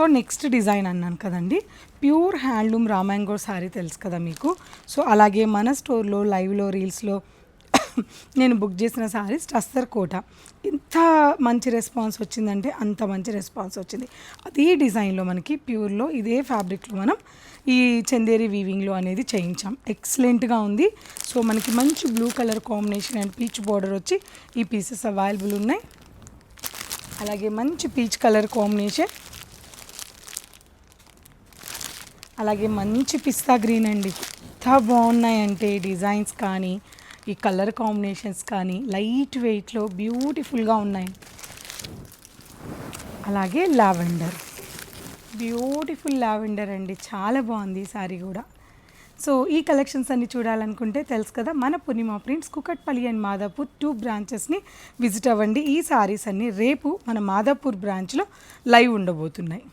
So next design అన్నాను కదండి, pure handloom రామాంగో sari తెలుసు కదా మీకు. సో అలాగే మన స్టోర్లో లైవ్లో రీల్స్లో నేను బుక్ చేసిన శారీస్ టస్సర్ కోట. ఎంత మంచి రెస్పాన్స్ వచ్చిందంటే అంత మంచి రెస్పాన్స్ వచ్చింది. అదే డిజైన్లో మనకి ప్యూర్లో ఇదే ఫ్యాబ్రిక్లో మనం ఈ చందేరి వీవింగ్లో అనేది చేయించాం. ఎక్సలెంట్గా ఉంది. సో మనకి మంచి blue colour combination and peach border వచ్చి ఈ పీసెస్ అవైలబుల్ ఉన్నాయి. అలాగే మంచి పీచ్ కలర్ కాంబినేషన్, అలాగే మంచి పిస్తా గ్రీన్ అండి. ఎంత బాగున్నాయంటే డిజైన్స్ కానీ ఈ కలర్ కాంబినేషన్స్ కానీ లైట్ వెయిట్లో బ్యూటిఫుల్గా ఉన్నాయి. అలాగే లావెండర్, బ్యూటిఫుల్ లావెండర్ అండి, చాలా బాగుంది ఈ సారీ కూడా. సో ఈ కలెక్షన్స్ అన్ని చూడాలనుకుంటే తెలుసు కదా, మన పూర్ణిమ ప్రింట్స్ కుకట్పల్లి అండ్ మాదాపూర్ 2 బ్రాంచెస్ని విజిట్ అవ్వండి. ఈ సారీస్ అన్ని రేపు మన మాదాపూర్ బ్రాంచ్లో లైవ్ ఉండబోతున్నాయి.